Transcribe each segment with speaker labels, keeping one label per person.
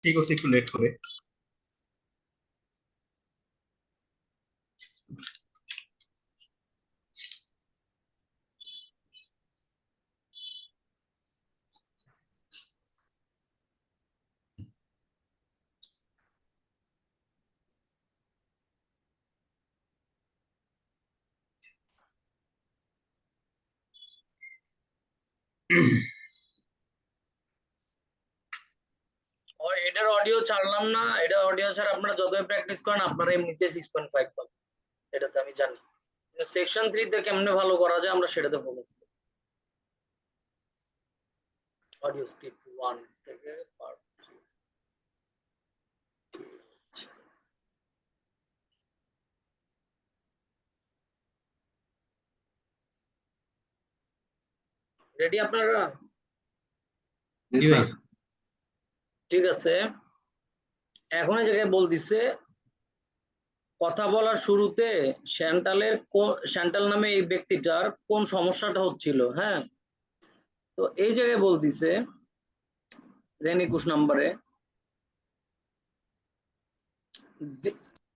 Speaker 1: ঠিক আছে, একটু লেট করে।
Speaker 2: এটার অডিও ছাড়লাম না, এটা অডিও ছাড়া আপনারা যতই প্র্যাকটিস করেন আপনারা এমনিতে 6.5 পাবেন, এটা তো আমি জানি। সেকশন 3 তে কেমনে ভালো করা যায় আমরা সেটাতে ফোকাস করি। অডিও স্ক্রিপ্ট 1 থেকে পার্ট 3। রেডি আপনারা?
Speaker 1: জি ভাই।
Speaker 2: ঠিক আছে, এখন এই জায়গায় বলতিছে কথা বলার শুরুতে শ্যান্টাল নামে এই ব্যক্তিটার কোন সমস্যাটা হচ্ছিল। হ্যাঁ, তো এই জায়গায় বলতিছে দেন 21 নম্বরে,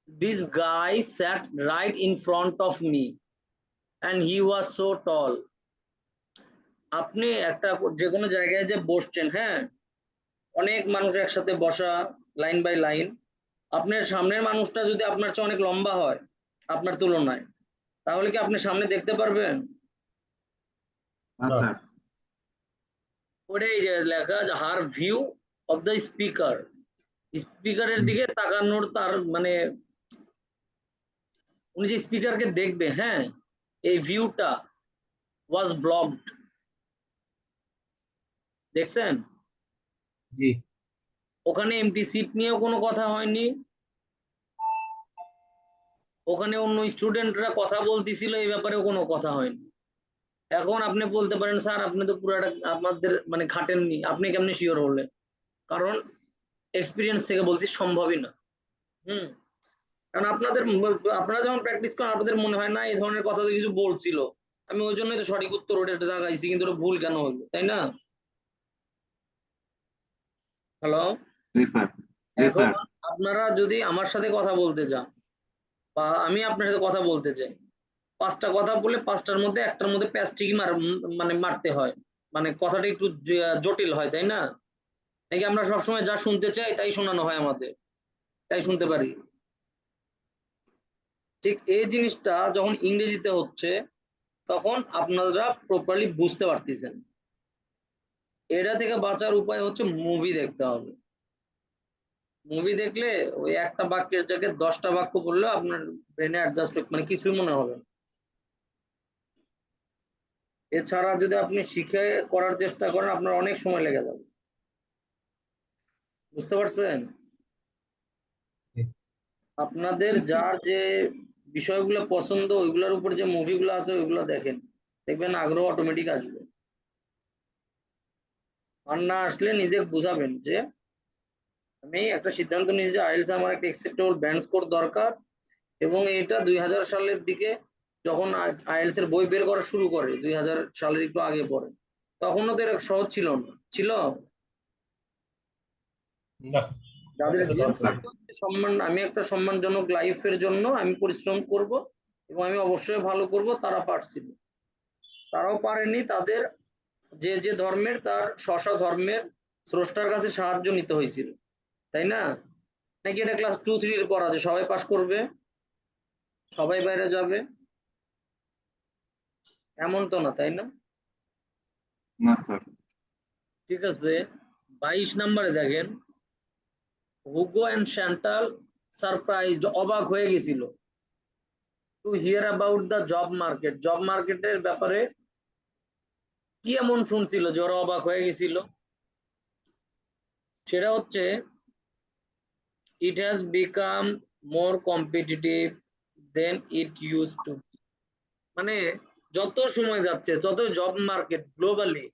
Speaker 2: this guy sat right in front of me and he was so tall. আপনি একটা যে কোনো জায়গায় যে বসছেন, হ্যাঁ, অনেক মানুষ একসাথে বসা, লাইন বাই লাইন, আপনার সামনের মানুষটা যদি আপনার চেয়ে অনেক লম্বা হয় আপনার তুলনায়, তাহলে কি আপনি সামনে দেখতে পারবেন?
Speaker 1: না।
Speaker 2: ওটাই যে লেখা হার ভিউ অফ দ্য স্পিকার, স্পিকারের দিকে তাকানোর তার মানে উনি যে স্পিকারকে দেখবে, হ্যাঁ, এই ভিউটা ওয়াজ ব্লকড। দেখছেন?
Speaker 1: জি।
Speaker 2: ওখানে এমটি সিট নিয়েও কোনো কথা হয়নি, ওখানে অন্য স্টুডেন্টরা কথা বলতেছিল এই ব্যাপারেও কোনো কথা হয়নি। এখন আপনি বলতে পারেন স্যার আপনি তো পুরাটা আপনাদের মানে খাটেননি, আপনি কেমনে শিওর হলেন? কারণ এক্সপিরিয়েন্স থেকে বলছি সম্ভবই না। হুম, কারণ আপনারা যখন প্র্যাকটিস করেন আপনাদের মনে হয় না এই ধরনের কথা তো কিছু বলছিল, আমি ওই জন্যই তো সঠিক উত্তর ওটা লাগাইছি, কিন্তু ওটা ভুল কেন হইলো, তাই না? হ্যালো,
Speaker 1: জি স্যার। জি
Speaker 2: এখন
Speaker 1: স্যার।
Speaker 2: আপনারা যদি আমার সাথে কথা বলতে যান বা আমি আপনার সাথে কথা বলতে চাই, পাঁচটা কথা বলে পাঁচটার মধ্যে একটার মধ্যে প্যাচটিকি মানে মারতে হয়, মানে কথাটা একটু জটিল হয়, তাই না? নাকি আমরা সবসময় যা শুনতে চাই তাই শোনানো হয় আমাদের, তাই শুনতে পারি? ঠিক এই জিনিসটা যখন ইংরেজিতে হচ্ছে তখন আপনারা প্রপারলি বুঝতে পারতেছেন। এটা থেকে বাঁচার উপায় হচ্ছে মুভি দেখতে হবে। মুভি দেখলে ওই একটা বাক্যের জায়গায় 10টা বাক্য বললেও আপনার ব্রেনে অ্যাডজাস্ট মানে কিছুই মনে হবে না। এছাড়া যদি আপনি শিখে করার চেষ্টা করেন আপনার অনেক সময় লেগে যাবে। বুঝতে পারছেন?
Speaker 1: জি।
Speaker 2: আপনাদের যার যে বিষয়গুলো পছন্দ ওইগুলোর উপর যে মুভিগুলো আছে ওইগুলো দেখেন, দেখবেন আগ্রহ অটোমেটিক আসবে। আর না আসলে নিজে বুঝাবেন যে আমি একটা সিদ্ধান্ত নিয়েছি যে আইএলটিএস আমার একটা অ্যাকসেপ্টেবল ব্যান্ড স্কোর দরকার, এবং এটা 2000 সালের দিকে যখন আইএলটিএস এর বই বের করা শুরু করে 2000 সালের একটু আগে পরে, তখনও তো এটা সহজ ছিল না, ছিল?
Speaker 1: না, আমার
Speaker 2: যাদের
Speaker 1: কাছে
Speaker 2: ড্রিম
Speaker 1: দরকার।
Speaker 2: সম্মান, আমি একটা সম্মানজনক লাইফের জন্য আমি পরিশ্রম করব এবং আমি অবশ্যই ভালো করব, তারা পারছিল। তারাও পারেনি, তাদের যে যে ধর্মের তার স্ব ধর্মের স্রষ্টার কাছে সাহায্য নিতে হয়েছিল, তাই না? নাকি এটা ক্লাস 2 3 এর পড়া যে সবাই পাস করবে, সবাই বাইরে যাবে? এমন তো না, তাই না?
Speaker 1: না স্যার।
Speaker 2: ঠিক আছে, 22 নম্বরে দেখেন, হুগো এন্ড শ্যান্টাল সারপ্রাইজড, অবাক হয়ে গেছিল, to hear about the job market, job মার্কেটের ব্যাপারে কি এমন শুনছিল যে ওরা অবাক হয়ে গেছিল? সেটা হচ্ছে it has become more competitive than it use to, মানে যত সময় যাচ্ছে তত জব মার্কেট গ্লোবালি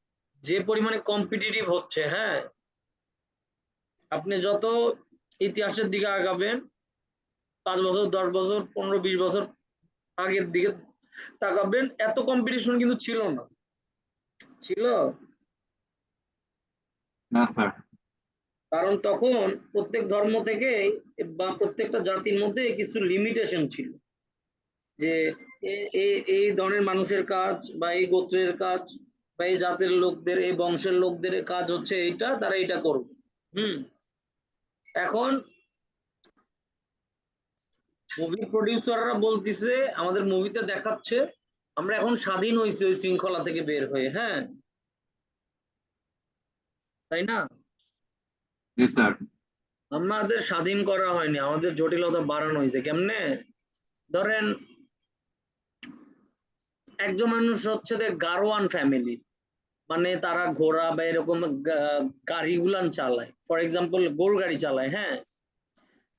Speaker 2: যে পরিমাণে কম্পিটিটিভ হচ্ছে, হ্যাঁ, আপনি যত ইতিহাসের দিকে আগাবেন, 5 বছর 10 বছর 15 20 বছর আগের দিকে তাকাবেন, এত কম্পিটিশন কিন্তু ছিল না। ছিল?
Speaker 1: না স্যার।
Speaker 2: কারণ তখন প্রত্যেক ধর্ম থেকে বা প্রত্যেকটা জাতির মধ্যে কিছু লিমিটেশন ছিল, যে এই ধরনের মানুষের কাজ বা এই গোত্রের কাজ বা এই জাতের লোকদের, এই বংশের লোকদের কাজ হচ্ছে এইটা, তারা এটা করবে। এখন মুভি প্রডিউসাররা বলতিছে, আমাদের মুভিতে দেখাচ্ছে আমরা এখন স্বাধীন হয়েছি ওই শৃঙ্খলা থেকে বের হয়ে, হ্যাঁ তাই না?
Speaker 1: জি স্যার।
Speaker 2: আমাদের স্বাধীন করা হয়নি, আমাদের জটিলতা বাড়ানো হয়েছে। কেমনে? ধরেন একজন মানুষ হচ্ছে যে গারোয়ান ফ্যামিলি, মানে তারা ঘোড়া বা এরকম গাড়ি গুলান চালায়, ফর এক্সাম্পল গরু গাড়ি চালায়, হ্যাঁ,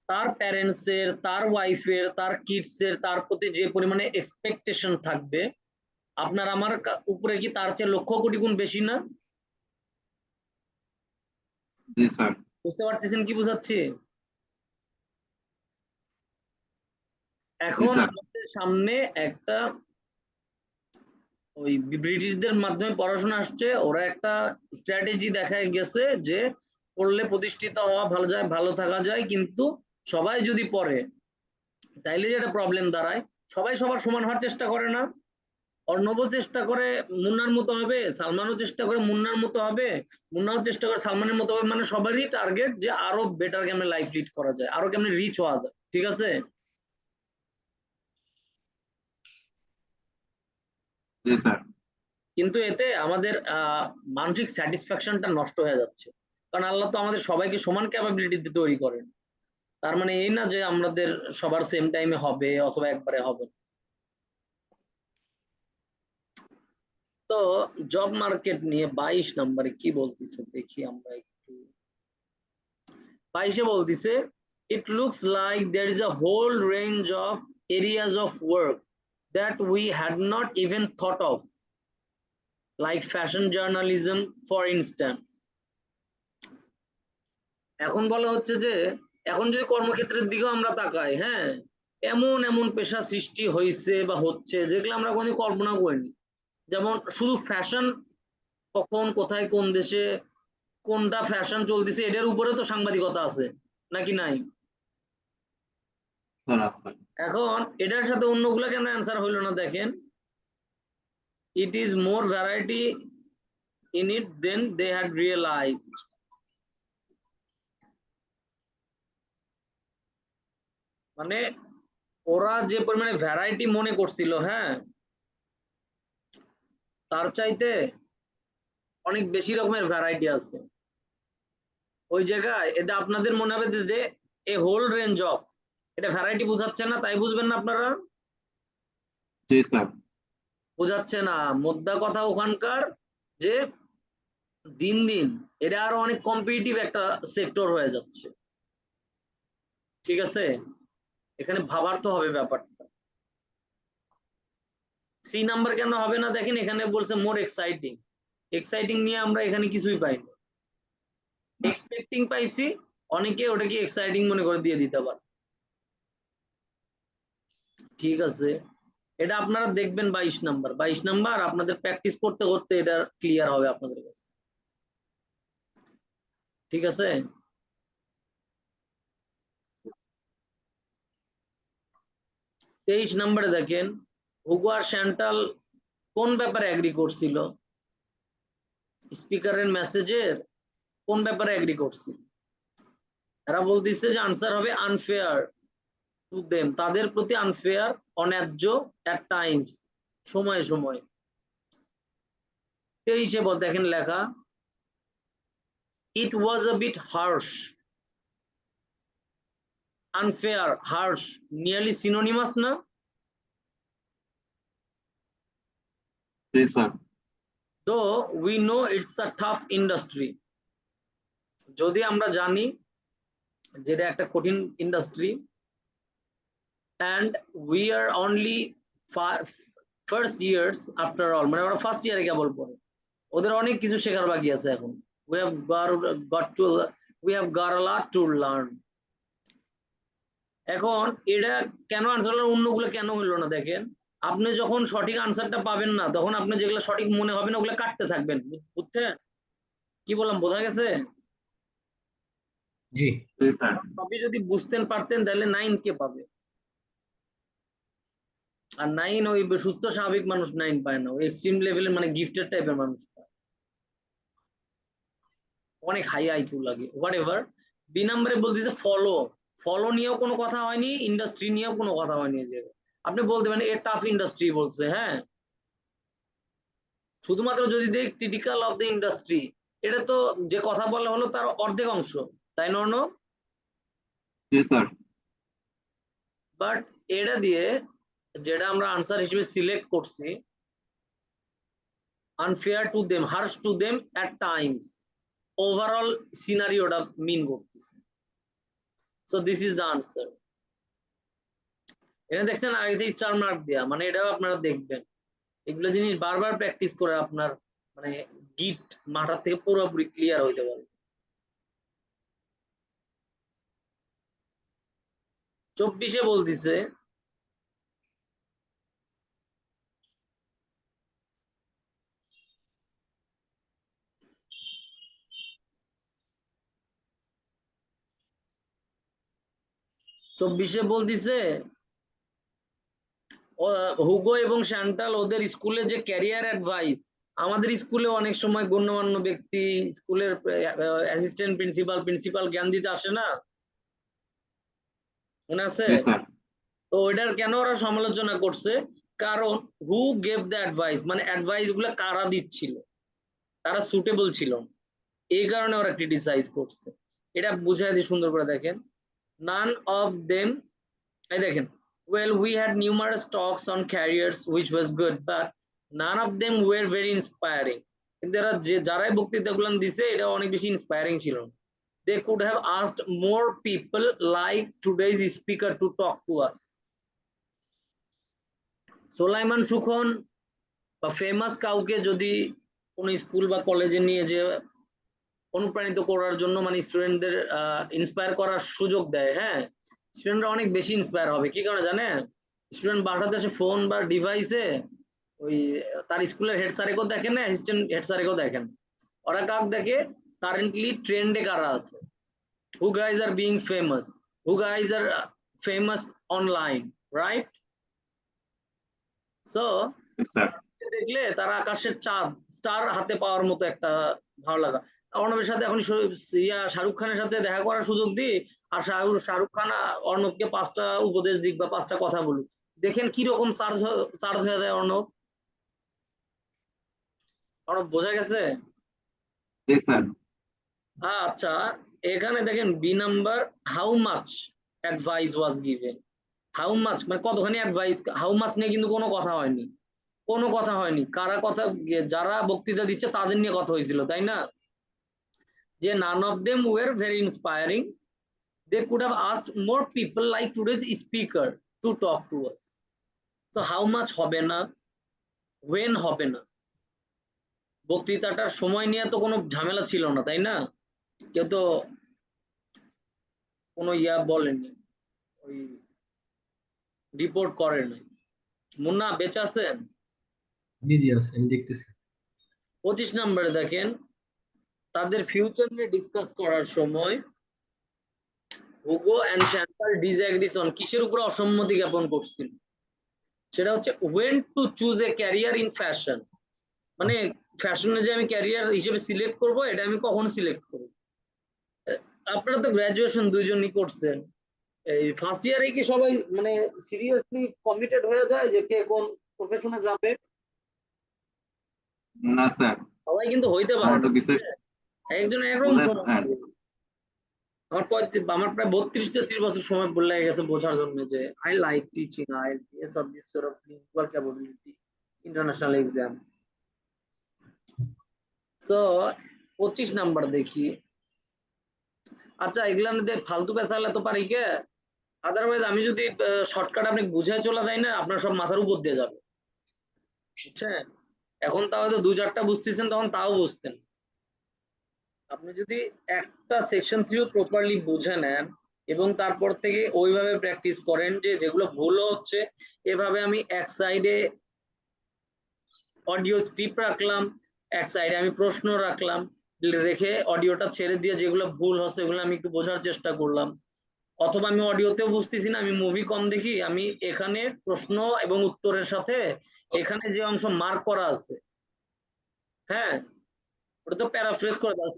Speaker 2: তার প্যারেন্টস এর, তার ওয়াইফের, তার কিডস এর তার প্রতি যে পরিমাণে এক্সপেকটেশন থাকবে, আপনার আমার উপরে কি তার চেয়ে লক্ষ কোটি গুণ বেশি না?
Speaker 1: জি স্যার।
Speaker 2: বুঝতে পারতেছেন কি বুঝাচ্ছি?
Speaker 1: জি
Speaker 2: এখন
Speaker 1: স্যার।
Speaker 2: আমাদের সামনে একটা ওই ব্রিটিশদের মাধ্যমে পড়াশোনা আসছে, ওরা একটা স্ট্র্যাটেজি দেখায় গেছে যে পড়লে প্রতিষ্ঠিত হওয়া ভালো যায়, ভালো থাকা যায়, কিন্তু সবাই যদি পড়ে তাইলে যেটা প্রবলেম দাঁড়ায়, সবাই সবার সমান হওয়ার চেষ্টা করে না। অর্ণব চেষ্টা করে মুন্নার মতো হবে, সালমানও চেষ্টা করে মুন্নার মতো হবে, মুন্নাও চেষ্টা করে সালমানের মতো হবে, মানে সবারই টার্গেট যে আরো বেটার কেমনে লাইফ লিড করা যায়, আরো কেমনে রিচ হওয়া যায়, ঠিক আছে?
Speaker 1: জি স্যার।
Speaker 2: কিন্তু এতে আমাদের মানসিক স্যাটিসফ্যাকশনটা নষ্ট হয়ে যাচ্ছে, কারণ আল্লাহ তো আমাদের সবাইকে সমান ক্যাপাবিলিটি তৈরি করেন। তার মানে এই না যে আমাদের সবার সেম টাইমে হবে অথবা একবারে হবে না। তো জব মার্কেট নিয়ে 22 নম্বরে কি বলতেছে দেখি আমরা একটু। 22-এ বলতেছে, it looks like there is a whole range of areas of work that we had not even thought of, like fashion journalism for instance. এখন বলা হচ্ছে যে এখন যদি কর্মক্ষেত্রের দিকেও আমরা তাকাই, হ্যাঁ, এমন এমন পেশা সৃষ্টি হয়েছে বা হচ্ছে যেগুলো আমরা কোনোদিন কল্পনা করিনি। যেমন শুধু ফ্যাশন, কখন কোথায় কোন দেশে কোনটা ফ্যাশন চলতেছে এটার উপরে তো সাংবাদিকতা আছে, নাকি নাই?
Speaker 1: স্যার আছে।
Speaker 2: এখন এটার সাথে অন্যগুলা কেন অ্যান্সার হইলো না দেখেন, it is more variety in it than they had realized. মানে ওরা যে পরিমাণে ভ্যারাইটি মনে করছিল, হ্যাঁ, তার চাইতে অনেক বেশি রকমের ভ্যারাইটি আছে ওই জায়গায়। এটা আপনাদের মনে হবে যে এ হোল রেঞ্জ অফ, এটা ভ্যারাইটি বুঝাচ্ছে না, তাই বুঝবেন না আপনারা?
Speaker 1: জি স্যার।
Speaker 2: বুঝাচ্ছে না, মোদ্দা কথা ওখানকার যে দিন দিন এটা আরো অনেক কম্পিটিটিভ একটা সেক্টর হয়ে যাচ্ছে, ঠিক আছে? এখানে ভাবার তো হবে ব্যাপারটা। সি নাম্বার কেন হবে না দেখেন, এখানে বলছে মোর এক্সাইটিং। এক্সাইটিং নিয়ে আমরা এখানে কিছুই পাইনি, এক্সপেক্টিং পাইছি, অনেকে ওটাকে এক্সাইটিং মনে করে দিয়ে দিতে পারে, ঠিক আছে? এটা আপনারা দেখবেন 22 নাম্বার, 22 নাম্বার আপনাদের প্র্যাকটিস করতে করতে এটা ক্লিয়ার হবে আপনাদের কাছে, ঠিক আছে? 23 নাম্বারে দেখেন, হুগো আর শ্যান্টাল কোন ব্যাপারে এগ্রি করছিল? স্পিকারের মেসেজের কোন ব্যাপারে এগ্রি করছিল? এরা বলতেছে যে আনসার হবে আনফেয়ার টু দেম, তাদের প্রতি আনফেয়ার, অন্যায্য এট টাইমস, সময় সময়। 23-এ দেখেন লেখা, it was a bit harsh. Unfair, harsh nearly synonymous না?
Speaker 1: জি স্যার।
Speaker 2: তো we know it's a tough industry, যদি আমরা জানি যেটা একটা কঠিন industry, and we are only first years after all, মানে ওরা ফার্স্ট ইয়ারে কেবল পড়ে, ওদের অনেক কিছু শেখার বাকি আছে এখন। We have got to we have got a lot to learn. এখন এটা কেন আনসার অন্যগুলো কেন হইলো না দেখেন, আপনি যখন সঠিক আনসারটা পাবেন না তখন আপনি যেগুলো সঠিক মনে হবে না ওগুলো কাটতে থাকবেন, বুঝছেন কি বললাম, বোঝা গেছে?
Speaker 3: জি
Speaker 1: जी सर
Speaker 2: সবই যদি বুঝতেন পারতেন তাহলে 9 কে পাবে। আর 9 ওই সুস্থ স্বাভাবিক মানুষ 9 পায় না, ওই এক্সট্রিম লেভেলের মানে গিফটেড টাইপের মানুষ পায়, অনেক হাই আইকিউ লাগে। হোয়াট এভার, বি নাম্বারে বলতেছে ফলো। ফলো নিয়েও কোনো কথা হয়নি, ইন্ডাস্ট্রি নিয়েও কোনো কথা হয়নি। যে আপনি বলতে পারেন এ টাফ ইন্ডাস্ট্রি বলছে, হ্যাঁ, শুধুমাত্র যদি দেখ ক্রিটিক্যাল অফ দ্য ইন্ডাস্ট্রি, এটা তো যে কথা বলা হলো তার অর্ধেক অংশ, তাই না?
Speaker 1: जी सर
Speaker 2: বাট এটা দিয়ে যেটা আমরা আনসার হিসেবে সিলেক্ট করছি, unfair to them, harsh to them at times, overall সিনারিওটা মিন করতেছে। So this is the answer. এখানে দেখছেন আগে থেকে স্টার মার্ক দেয়া, মানে এটাও আপনারা দেখবেন, এগুলো জিনিস বারবার প্র্যাকটিস করে আপনার মানে গিট মাথার থেকে পুরোপুরি ক্লিয়ার হইতে পারে। 24-এ বলতেছে হুগো এবং শ্যান্টাল ওদের স্কুলে যে ক্যারিয়ার অ্যাডভাইস, আমাদের স্কুলে অনেক সময় গণ্যমান্য ব্যক্তি স্কুলের অ্যাসিস্ট্যান্ট প্রিন্সিপাল প্রিন্সিপাল জ্ঞান দিতে আসে না, মনে আছে?
Speaker 1: जी सर
Speaker 2: তো ওইটার কেন ওরা সমালোচনা করছে, কারণ হু গেভ দ্য অ্যাডভাইস, মানে অ্যাডভাইস গুলো কারা দিচ্ছিল, তারা সুটেবল ছিল না, এই কারণে ওরা ক্রিটিসাইজ করছে। এটা বুঝাই দিয়ে সুন্দর করে দেখেন, নান অফ দেম, এই দেখেন, well we had numerous talks on careers which was good but none of them were very inspiring, কিন্তু এরা যে যারাই বক্তৃতাগুলো দিছে এটা অনেক বেশি ইন্সপায়ারিং ছিল না। they could have asked more people like today's speaker to talk to us. সোলাইমান সুখন বা ফেমাস কাউকে যদি কোন স্কুল বা কলেজে নিয়ে যে অনুপ্রাণিত করার জন্য মানে স্টুডেন্টদের ইন্সপায়ার করার সুযোগ দেয়, হ্যাঁ, স্টুডেন্টরা অনেক বেশি ইন্সপায়ার হবে। কি কারণে জানেন? স্টুডেন্ট বাসাতে আসে ফোন বা ডিভাইসে ওই তার স্কুলের হেড স্যারেকেও দেখেন না, অ্যাসিস্ট্যান্ট হেড স্যারেকেও দেখেন, ওরা কাক দেখে কারেন্টলি ট্রেন্ডে কারা আছে, who guys are being famous, who guys are famous online, right? So
Speaker 1: जी सर
Speaker 2: দেখলে তারা আকাশের চাঁদ স্টার হাতে পাওয়ার মতো একটা ভালো লাগা। অর্ণবের সাথে এখন শাহরুখ খানের সাথে দেখা করার সুযোগ দিই, আর শাহরুখ খান অর্ণবকে 5টা উপদেশ দিক বা 5টা কথা বলুক, দেখেন কি রকম চার্জ হয়ে যায় অর্ণব। অর্ণব বোঝা গেছে?
Speaker 1: जी सर
Speaker 2: আচ্ছা, এখানে দেখেন B number, how much advice was given, how much মানে কতখানি অ্যাডভাইস, হাউ মাচ নিয়ে কিন্তু কোনো কথা হয়নি, কোনো কথা হয়নি, কারা কথা, যারা বক্তৃতা দিচ্ছে তাদের নিয়ে কথা হয়েছিল, তাই না? যে none of them were very inspiring, they could have asked more people like today's speaker to talk to us. So how much হবে না, when হবে না, বক্তৃতাটার সময় নিয়ে তো কোনো ঝামেলা ছিল না, তাই না? কেউ তো কোনো বলেনি, ওই রিপোর্ট করে নাই। মুন্না বেঁচে আছেন?
Speaker 3: জি জি আছে, আমি দেখতেছি।
Speaker 2: 25 নম্বরে দেখেন, তাদের ফিউচার নিয়ে ডিসকাস করার সময় হুগো এন্ড শ্যান্টাল ডিসএগ্রিস অন, কিসের উপর অসম্মতি জ্ঞাপন করছিল, সেটা হচ্ছে when to choose a career in fashion, মানে ফ্যাশনে যে আমি ক্যারিয়ার হিসেবে সিলেক্ট করব, এটা আমি কখন সিলেক্ট করব। আপনারা তো গ্রাজুয়েশন দুইজনই করছেন, এই ফার্স্ট ইয়ারে কি সবাই মানে সিরিয়াসলি কমিটেড হয়ে যায় যে কে কোন প্রফেশনে যাবে?
Speaker 1: ना सर
Speaker 2: সবাই কিন্তু হইতে পারে
Speaker 1: আমার
Speaker 2: না,
Speaker 1: তো কিছু
Speaker 2: একজন একরকম
Speaker 1: বুঝে
Speaker 2: সময়
Speaker 1: হ্যাঁ।
Speaker 2: লাগে। আমার প্রায় 32-33 বছর সময় লেগে গেছে বোঝার জন্য যে I like teaching, I S of this sort of lingual capability, international exam. So 25 number দেখি। আচ্ছা, এগুলা মধ্যে ফালতু পেঁচালে তো পারি কে, আদারওয়াইজ আমি যদি শর্টকাট আপনি বুঝায় চলে যাই না, আপনার সব মাথার উপর দিয়ে যাবে, বুঝছেন? এখন তাও হয়তো 2-4টা বুঝতেছেন, তখন তাও বুঝতেন। আপনি যদি একটা সেকশন থ্রিও প্রপারলি বুঝে নেন এবং তারপর থেকে ওইভাবে প্র্যাকটিস করেন, যে যেগুলো ভুল হচ্ছে, এভাবে আমি এক সাইডে অডিও স্ক্রিপ্ট রাখলাম, এক সাইডে আমি প্রশ্ন রাখলাম, রেখে অডিওটা ছেড়ে দিয়ে যেগুলো ভুল হচ্ছে এগুলো আমি একটু বোঝার চেষ্টা করলাম, অথবা আমি অডিওতেও বুঝতেছি না, আমি মুভি কম দেখি, আমি এখানে প্রশ্ন এবং উত্তরের সাথে এখানে যে অংশ মার্ক করা আছে, হ্যাঁ, ওটা তো প্যারাফ্রেজ করে দাও,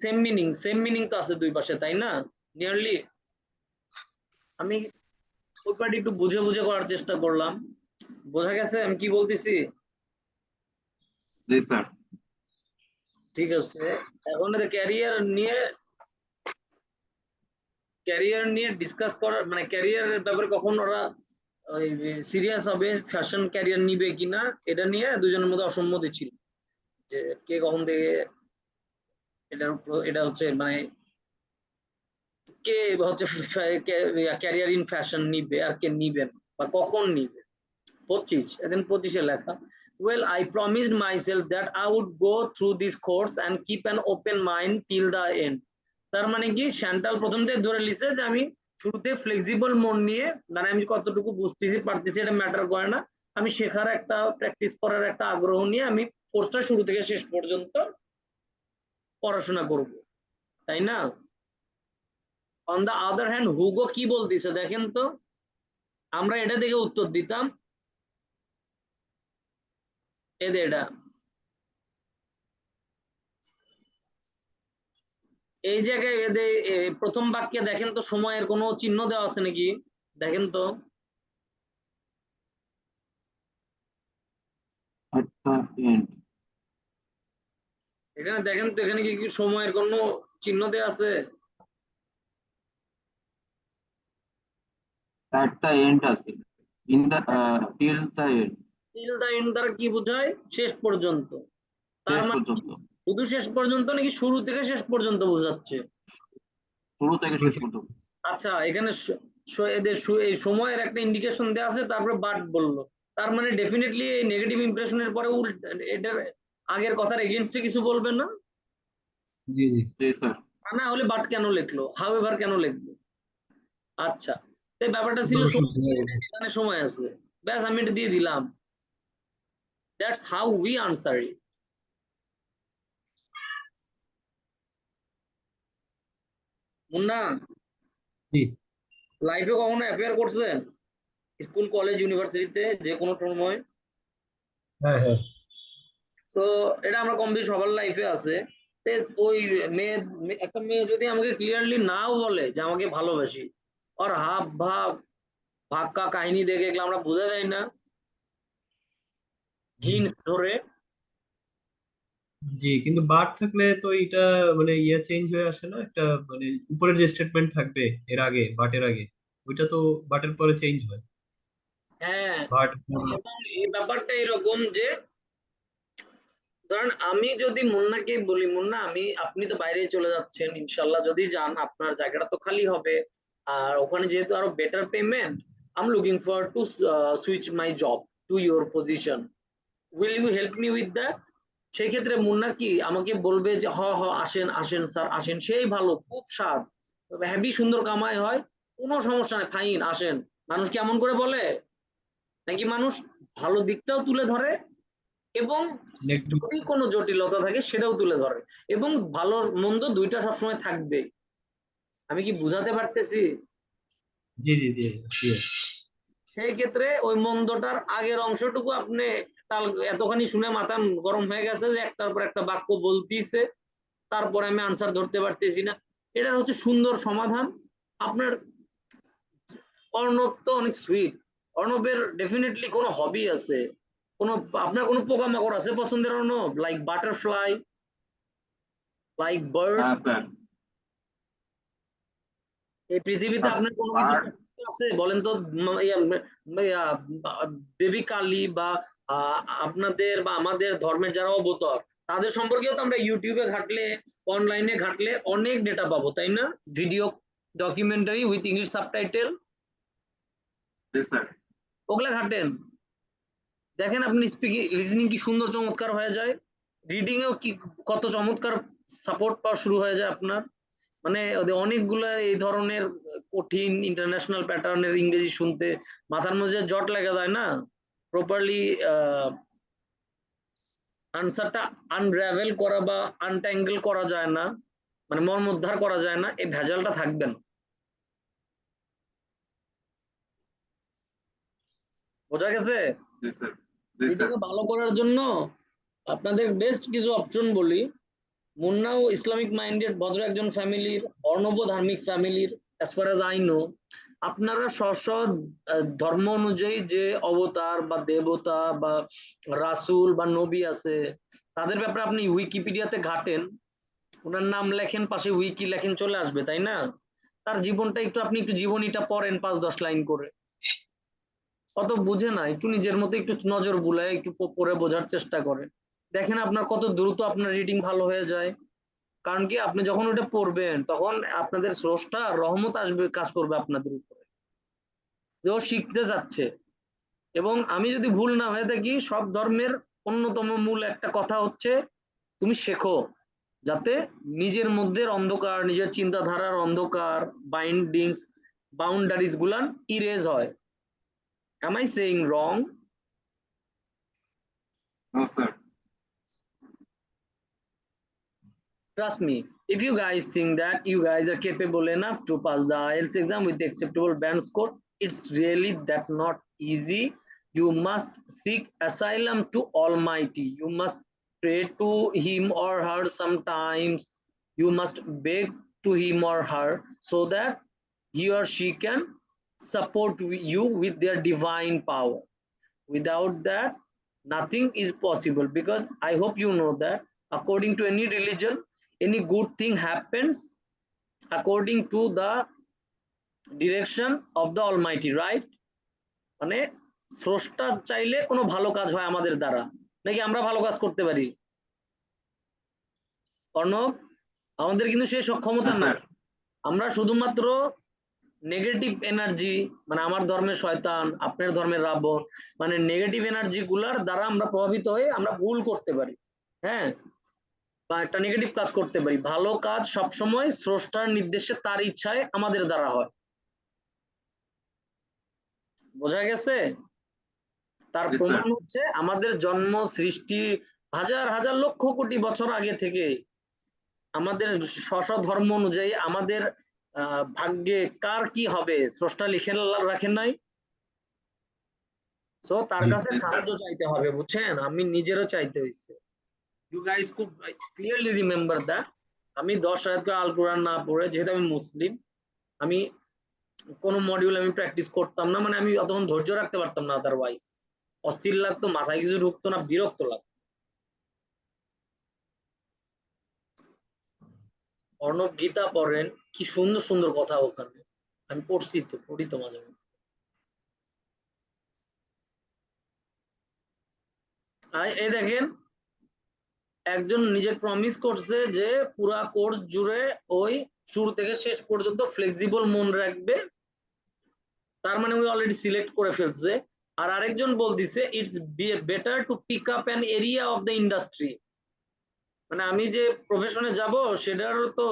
Speaker 2: সেম মিনিং তো আছে দুই পাশে, তাই না? নিয়ারলি আমি ওই পার্টি একটু বুঝে বুঝে করার চেষ্টা করলাম। বোঝা গেছে আমি কি বলতেছি?
Speaker 1: জি স্যার।
Speaker 2: ঠিক আছে, এখন ক্যারিয়ার নিয়ে ডিসকাস করার মানে ক্যারিয়ারের ব্যাপারে কখন ওরা সিরিয়াস হবে, ফ্যাশন ক্যারিয়ার নিবে কিনা, এটা নিয়ে দুজনের মধ্যে অসম্মতি ছিল যে কে কখন থেকে এটা হচ্ছে মানে কে হচ্ছে ক্যারিয়ার ইন ফ্যাশন নিবে আর কে নিবে না, বা কখন নিবে। 25 লেখা, well I promised myself that I would go through this course and keep an open mind till the end। তার মানে কি শ্যান্টাল প্রথম থেকে ধরে লিখছে যে আমি শুরুতে ফ্লেক্সিবল মন নিয়ে, মানে আমি কতটুকু বুঝতেছি পারতেছি এটা ম্যাটার করে না, আমি শেখার একটা প্র্যাকটিস করার একটা আগ্রহ নিয়ে আমি কোর্সটা শুরু থেকে শেষ পর্যন্ত পড়াশোনা করব, তাই না? On the other hand Hugo কি বলতেছে দেখেন তো, আমরা এটা দেখে উত্তর দিতাম এটা, এই জায়গায় প্রথম বাক্যে দেখেন তো সময়ের কোনো চিহ্ন দেওয়া আছে নাকি, দেখেন তো।
Speaker 1: At the end.
Speaker 2: এখানে দেখেন তো, এখানে কি সময়ের কোনো চিহ্ন দেওয়া আছে?
Speaker 1: At the end আছে। In the till the end।
Speaker 2: Till the end দ্বারা কি বোঝায়? শেষ পর্যন্ত। তার
Speaker 1: শেষ
Speaker 2: মানে
Speaker 1: পর্যন্ত।
Speaker 2: শুধু শেষ পর্যন্ত নাকি শুরু থেকে শেষ পর্যন্ত বোঝাচ্ছে?
Speaker 1: শুরু থেকে শেষ পর্যন্ত।
Speaker 2: আচ্ছা, এখানে এদের এই সময়ের একটা ইন্ডিকেশন দেওয়া আছে, তারপরে বাট বললো, তার মানে ডেফিনেটলি এই নেগেটিভ ইমপ্রেশনের পরে এটার আগের কথার এগেইনস্টে কিছু বলবে না?
Speaker 3: জি জি।
Speaker 1: জি স্যার।
Speaker 2: তা না হলে বাট কেন লিখলো, হাউ এভার কেন লিখলো? আচ্ছা, এই ব্যাপারটা ছিল
Speaker 3: পড়াশোনা হয়ে গেল।
Speaker 2: এখানে সময় আছে, ব্যাস আমি এটা দিয়ে দিলাম, that's how we answer it. Munna,
Speaker 3: জি।
Speaker 2: লাইফে কখনো অ্যাফেয়ার করছেন? স্কুল কলেজ ইউনিভার্সিটিতে যে কোনো সময়?
Speaker 3: হ্যাঁ হ্যাঁ।
Speaker 2: তো এটা আমরা কম বেশি সবার লাইফে আছে। তে ওই একটা মেয়ে যদি আমাকে ক্লিয়ারলি নাও বলে যে আমাকে ভালোবাসি, ওর হাব ভাব ভাক্কা কাহিনী দেখে এগুলো আমরা বোঝা যায় না,
Speaker 3: জি
Speaker 2: হিন্টস ধরে?
Speaker 3: জি, কিন্তু বাট থাকলে তো এটা মানে ইয়ে চেঞ্জ হয়ে আসে না, একটা মানে উপরের যে স্টেটমেন্ট থাকবে এর আগে, বাটের আগে, ওইটা তো বাটের পরে চেঞ্জ হয়।
Speaker 2: হ্যাঁ,
Speaker 3: বাট।
Speaker 2: এবং এই ব্যাপারটা এরকম যে ধরেন আমি যদি মুন্নাকে বলি, মুন্না আপনি তো বাইরে চলে যাচ্ছেন, ইনশাল্লাহ যদি যান আপনার জায়গাটা তো খালি হবে, আর ওখানে যেহেতু আরো better payment, I am looking for to switch my job to your position, will you help me with that? সেই ক্ষেত্রে মুন্না কি আমাকে বলবে যে আসেন আসেন স্যার আসেন, সেই ভালো খুব স্বাদ, হেভি সুন্দর কামাই হয়, কোনো সমস্যা নেই, ফাইন আসেন? মানুষ কি এমন করে বলে? নাকি মানুষ ভালো দিকটাও তুলে ধরে এবং যদি কোনো জটিলতা থাকে সেটাও তুলে ধরে, এবং ভালো মন্দ দুইটা সবসময় থাকবে? আমি কি বুঝাতে পারতেছি?
Speaker 3: জি জি জি জি।
Speaker 2: সেই ক্ষেত্রে ওই মন্দটার আগের অংশটুকু আপনি তাল এতখানি শুনে মাথা গরম হয়ে গেছে যে একটার পর একটা বাক্য বলতিছে, তারপরে আমি আনসার ধরতে পারতেছি না, এটা হচ্ছে সুন্দর সমাধান আপনার। অর্ণব তো অনেক সুইট, অর্ণবের ডেফিনেটলি কোনো হবি আছে, কোনো আপনার কোনো পোকামাকড় আছে পছন্দের Arnab, like butterfly, like birds?
Speaker 1: হ্যাঁ স্যার।
Speaker 2: এই পৃথিবীতে আপনার কোনো কিছু
Speaker 1: বার্ড।
Speaker 2: পছন্দ আছে বলেন তো? ইয়া, দেবী কালী বা আপনাদের বা আমাদের ধর্মের যারা অবতার, তাদের সম্পর্কেও তো আমরা ইউটিউবে ঘাটলে, অনলাইনে ঘাটলে অনেক ডেটা পাবো, তাই না? Video documentary with English subtitle,
Speaker 1: G sir.
Speaker 2: ওগুলা ঘাটেন, দেখেন আপনি স্পিকিং লিসনিং কি সুন্দর চমৎকার হয়ে যায়, রিডিং এও কি কত চমৎকার সাপোর্ট পাওয়া শুরু হয়ে যায় আপনার। মানে ওদের অনেকগুলো এই ধরনের কঠিন ইন্টারন্যাশনাল প্যাটার্নের ইংরেজি শুনতে মাথার মধ্যে জট লেগে যায় না প্রপারলি, আনসারটা আনরাভেল করা বা আনট্যাঙ্গেল করা যায় না, মানে মর্মোদ্ধার করা যায় না, এই ভেজালটা থাকবে না। বোঝা গেছে?
Speaker 1: জি স্যার, জি স্যার।
Speaker 2: এটাকে ভালো করার জন্য আপনাদের বেস্ট কিছু অপশন বলি। মুন্নাও ইসলামিক মাইন্ডেড ভদ্র একজন ফ্যামিলির, অর্ণব ধার্মিক ফ্যামিলির, as far as I know. আপনারা স্ব ধর্ম অনুযায়ী যে অবতার বা দেবতা বা রাসূল বা নবী আছে, তাদের ব্যাপারে আপনি উইকিপিডিয়াতে ঘাটেন, ওনার নাম লেখেন, পাশে উইকি লেখেন, চলে আসবে, তাই না? তার জীবনটা একটু আপনি একটু জীবনীটা পড়েন 5-10 লাইন করে, অত বুঝে না, একটু নিজের মতো একটু নজর বুলায় একটু পড়ে বোঝার চেষ্টা করেন, দেখেন আপনার কত দ্রুত আপনার রিডিং ভালো হয়ে যায়। কারণ কি, আপনি যখন ওটা পড়বেন তখন আপনাদের স্রষ্টা রহমত আসবে, কাজ করবে আপনাদের উপরে, যে ও শিখতে যাচ্ছে। এবং আমি যদি ভুল না হয়ে থাকি, সব ধর্মের অন্যতম মূল একটা কথা হচ্ছে তুমি শেখো, যাতে নিজের মধ্যে অন্ধকার, নিজের চিন্তাধারার অন্ধকার, বাইন্ডিংস, বাউন্ডারিজ গুলান ইরেজ হয়। Am I saying wrong?
Speaker 1: No sir.
Speaker 2: Trust me, if you guys think that you guys are capable enough to pass the IELTS exam with the acceptable band score, it's really that not easy. You must seek asylum to Almighty. You must pray to him or her sometimes. You must beg to him or her so that he or she can support you with their divine power. Without that, nothing is possible, because I hope you know that according to any religion, any good thing happens according to the direction of the Almighty, right? মানে স্রষ্টা চাইলে কোনো ভালো কাজ হয় আমাদের দ্বারা, নাকি আমরা ভালো কাজ করতে পারি? অর্ণব, আমাদের কিন্তু সেই সক্ষমতা
Speaker 1: হ্যাঁ,
Speaker 2: নাই।
Speaker 1: স্যার।
Speaker 2: আমরা শুধুমাত্র নেগেটিভ এনার্জি, মানে আমার ধর্মের শয়তান, আপনার ধর্মের রাবণ, মানে নেগেটিভ এনার্জি গুলার দ্বারা আমরা প্রভাবিত হয়ে আমরা ভুল করতে পারি, হ্যাঁ, বা একটা নেগেটিভ কাজ করতে পারি। ভালো কাজ সবসময় স্রষ্টার নির্দেশে, তার ইচ্ছায় আমাদের দ্বারা হয়। বোঝা গেছে? তার
Speaker 1: জি,
Speaker 2: প্রমাণ
Speaker 1: স্যার।
Speaker 2: হচ্ছে আমাদের জন্ম সৃষ্টি হাজার হাজার লক্ষ কোটি বছর আগে থেকে আমাদের স্ব ধর্ম অনুযায়ী আমাদের ভাগ্যে কার কি হবে স্রষ্টা লিখে রাখেন নাই। সো তার
Speaker 3: জি
Speaker 2: কাছে
Speaker 1: জি, স্যার।
Speaker 2: সাহায্য চাইতে হবে, বুঝছেন? আমি নিজেরও চাইতে হয়েছে। You guys could clearly remember that. আমি 10 আয়াত আল কোরআন না পড়ে, যেহেতু আমি মুসলিম, আমি কোন মডিউল আমি প্র্যাকটিস করতাম না, মানে আমি অতক্ষণ ধৈর্য রাখতে পারতাম না, আদারওয়াইজ অস্থির লাগতো, মাথায় কিছু ঢুকতো না, বিরক্ত লাগতো। অর্ণব গীতা পড়েন, কি সুন্দর সুন্দর কথা ওখানে, আমি পড়ছি তো, পড়ি তো মাঝে মাঝে। এই দেখেন, একজন নিজে প্রমিস করছে যে পুরা কোর্স জুড়ে ওই শুরু থেকে শেষ পর্যন্ত ফ্লেক্সিবল মন রাখবে, তার মানে ওই অলরেডি সিলেক্ট করে ফেলছে। আর আরেকজন বলতিছে it's better to pick up an area of the industry, মানে আমি যে প্রফেশনে যাব সেটার তো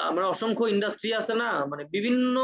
Speaker 2: আমার অসংখ্য ইন্ডাস্ট্রি আছে না, মানে বিভিন্ন